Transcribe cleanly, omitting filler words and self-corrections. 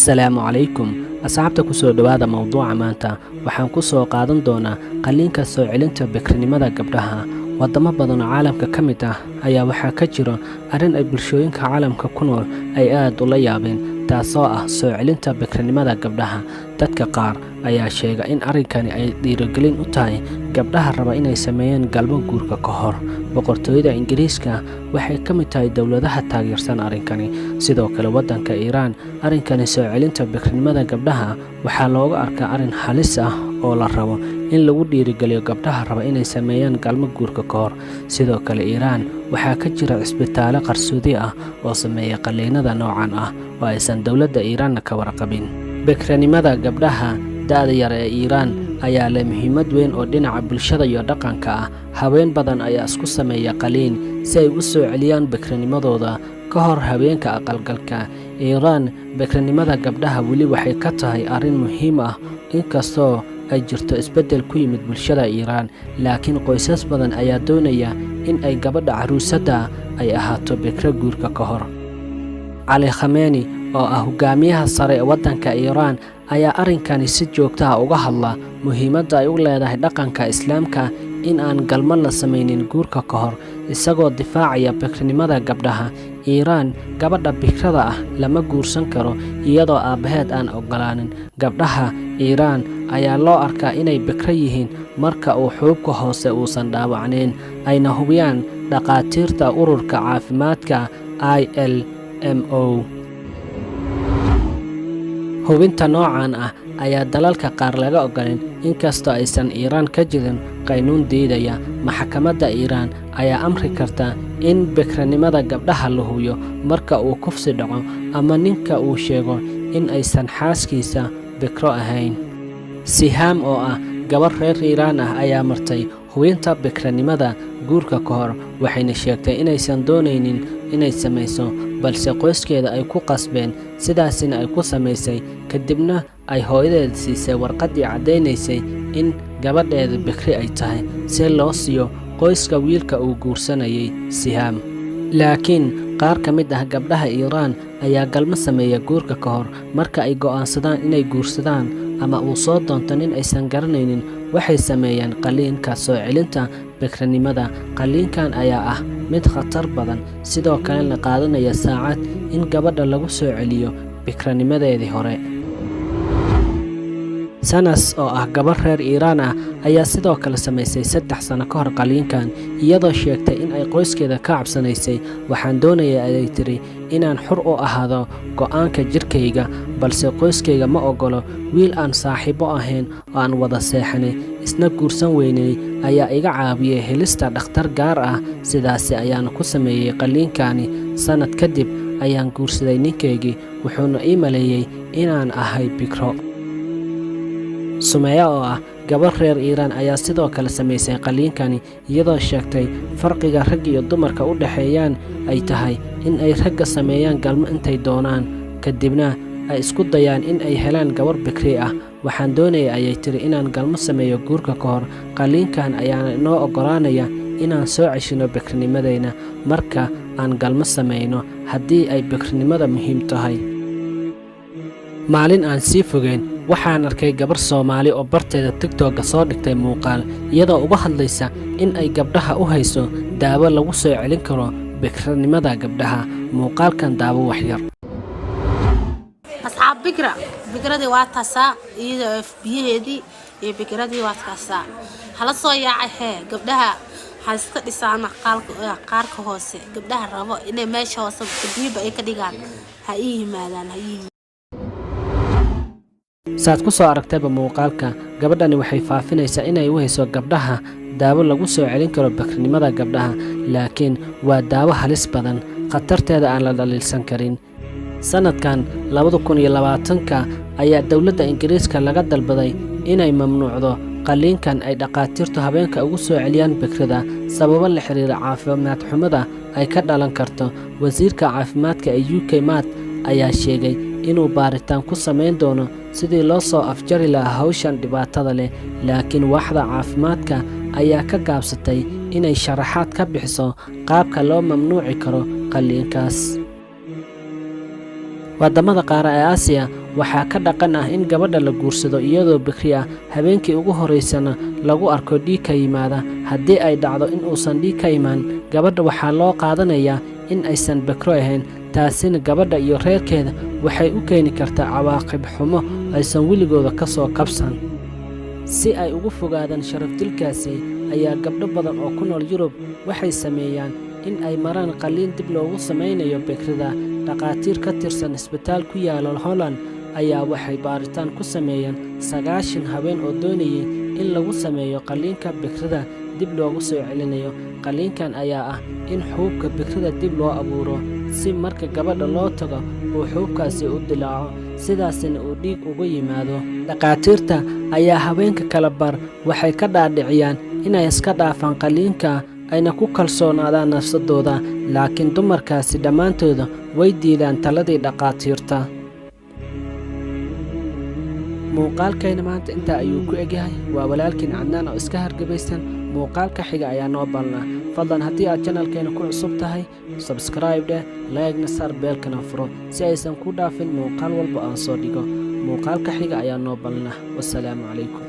Assalaamu calaykum asxaabta ku soo dhawaada mowduuca maanta waxaan ku soo qaadan doonaa qalliinka soo celinta bikrinimada gabdhaha wadamo badan oo caalamka ka mid ah ayaa waxaa ka jira arrin ay bulshooyinka caalamka ku nool ay aad ula yaabeen taasoo ah soo celinta bikrinimada gabdhaha dadka qaar ayaa sheega in arrinkani ay dhiirigelin u tahay gabdhaha raba inay sameeyaan galmo guurka ka hor boqortooyada Ingiriiska waxay ka mid tahay dawladaha taageersan arrinkani sidoo kale wadanka Iiraan arrinkani soo celinta bikrinimada gabdhaha waxaa looga arkaa arrin halis ah oo la rabo in lagu dhiirigeliyo gabdhaha raba inay sameeyaan galmo guurka ka hor sidoo kale Iiraan waxaa ka jira isbitaalo qarsoodi ah oo sameeya qalliinada noocan ah oo aysan dawladda Iiraan ka warqabin bikrinimada gabdhaha da'da yar ee Iiraan ayaa leh muhiimad weyn oo dhinaca bulshada iyo dhaqanka ah haween badan ayaa isku sameeya qalliin si ay u soo celiyaan bikrinimadooda ka hor haweenka aqalgalka Iiraan bikrinimada gabdhaha weli waxay ka tahay arrin muhiim ah inkastoo ay jirto isbeddel ku yimid bulshada Iiraan laakiin qoysas badan ayaa doonaya in ay gabadha caruusada ay ahaato bikra guurka ka hor Ali Khamenei oo ah hogaamiyaha sare ee wadanka Iiraan ayaa arrinkani si joogto ah uga hadla muhiimadda ay u leedahay dhaqanka Islaamka in aan galmo la samaynin guurka ka hor isagoo difaacaya bikrinimada gabdhaha Iiraan gabadha bikrada ah lama guursan karo iyadoo aabaheed aan ogolaanin gabdhaha Iiraan ayaa loo arkaa inay bikra yihiin marka uu xuubka hoose uusan dhaawacnayn ayna hubiyaan dhaqaatiirta ururka caafimaadka ILMO hubinta noocan ah ayaa dalalka qaar laga ogolin inkastoo aysan Iiraan ka jirin qaynuun diidaya maxkamadda Iiraan ayaa amri karta in bikrinimada gabdhaha la hubiyo marka uu kufsi dhaco ama ninka uu sheego in aysan xaaskiisa bikro ahayn Siham oo ah gabar reer Iiraan ah ayaa martay hubinta bikrinimada guurka ka hor waxayna sheegtay inaysan doonaynin inay samayso balse qoyskeeda ay ku qasbeen sidaasina ay ku samaysay kadibna ay hooyadeed siisay warqadii cadeynaysay in gabadheeda bikri ay tahay si loo siiyo qoyska wiilka uu guursanayay Siham laakiin qaar ka mid ah gabdhaha Iiraan ayaa galmo sameeya guurka ka hor marka ay go'aansadaan inay guursadaan ama uu soo doonto nin aysan garanaynin waxay sameeyaan qalliinka soo celinta bikrinimada qalliinkan ayaa ah mid khatar badan sidoo kalena qaadanaya saacad in gabadha lagu soo celiyo bikrinimadeedii hore Sanas oo ah gabar reer Iiraan ah ayaa sidoo kale samaysay 3 sano ka hor qalliinkan iyadoo sheegtay in ay qoyskeeda ka cabsanaysay waxaan doonayaa ay tiri inaan xur u ahaado go'aanka jirkayga balse qoyskayga ma ogolo wiil aan saaxiibo ahayn oo aan wada seexanay isna guursan weynay ayaa iga caawiyay helista dhakhtar gaar ah sidaas ayaan ku sameeyay qalliinkani sanad kadib ayaan guursaday ninkaygii wuxuuna ii maleeyay inaan ahay bikro Sumeya oo ah gabar reer Iiraan ayaa sidoo kale samaysay qalliinkani iyadoo sheegtay farqiga rag iyo dumarka u dhaxeeyaan ay tahay in ay ragga sameeyaan galmo intay doonaan kadibna ay isku dayaan in ay helaan gabar bikri ah waxaan doonayaa ayay tiri inaan galmo sameeyo guurka ka hor qalliinkan ayaana inoo ogolaanaya inaan soo ceshino bikrinimadeena marka aan galmo sameyno haddii ay bikrinimada muhiim tahay maalin aan sii fogeyn waxaan arkay gabar Soomaali oo barteeda TikTok soo dhigtay muuqaal iyadoo uga hadlaysa in ay gabdhaha u hayso daawo lagu soo celin karo bikrinimada gabdhaha muuqaalkan daawo wax yar asxaab bikradii waa taasaa iyadoo biyaheedii iyo bikradii waa taasaa hala soo yaacay gabdhaha haysta dhisaan qaarka hoose gabdhaha rabo inay meesha hoose biyo ay ka dhigaan ha yimaadaan saad ku soo aragtayba muuqaalka gabadhani waxay faafinaysaa inay u hayso gabdhaha daawo lagu soo celin karo bikrinimada gabdhaha laakiin waa daawo halis badan khatarteeda aan la dhaliilsan karin sanadkan 2020 ayaa dawladda Ingiriiska laga dalbaday inay mamnuucdo qalliinkan ay dhaqaatiirtu habeenka ugu soo celiyaan bikrada sababo la xiriira caafimaad xumada ay ka dhalan karto wasiirka caafimaadka ee UK Matt ayaa sheegay inuu baaritaan ku sameyn doono sidii loo soo afjari lahaa hawshan dhibaatada leh laakiin waaxda caafimaadka ayaa ka gaabsatay inay sharaxaad ka bixiso qaabka loo mamnuuci karo qalliinkaas wadamada qaar ee Aasiya waxaa ka dhaqan ah in gabadha la guursado iyadoo bikri ah, habeenkii ugu horeysana lagu arko dhiig ka yimaada. Haddii ay dhacdo in uusan dhiig ka imaan, gabadha waxaa loo qaadanayaa in aysan bikro ahayn. taasina gabadha iyo reerkeeda waxay u keeni kartaa cawaaqib xumo aysan weligooda ka soo kabsan. si ay ugu fogaadaan sharaf dilkaasi ayaa gabdho badan oo ku nool Yurub waxay sameeyaan in ay maraan qalliin dib loogu samaynayo bikrida. dhaqaatiir ka tirsan isbitaal ku yaala Holland ayaa waxay baaritaan ku sameeyeen 90 haween oo doonayay in lagu sameeyo qalliinka bikrida dib loogu soo celinayo. qalliinkan ayaa ah in xuubka bikrida dib loo abuuro si marka gabadha loo tago uu xuubkaasi u dilaaco, sidaasina uu dhiig uga yimaado. dhaqaatiirta ayaa haweenka kala bar waxay ka dhaadhiciyaan inay iska dhaafaan qalliinka ayna ku kalsoonaadaan nafsadooda, laakiin dumarkaasi dhammaantooda way diidaan taladii dhaqaatiirta. muuqaalkayna maanta intaa ayuu ku egyahay. waa walaalkiin Cadnaan oo iska hargabaysan. muuqaalka xiga ayaa noo balnaa. fadlan haddii aad channelkeena ku cusub tahay, subscribe dheh, like-na saar, beelkana furo si aysan ku dhaafin muuqaal walba aan soo dhigo. muuqaalka xiga ayaa noo balnaa. wassalaamu calaykum.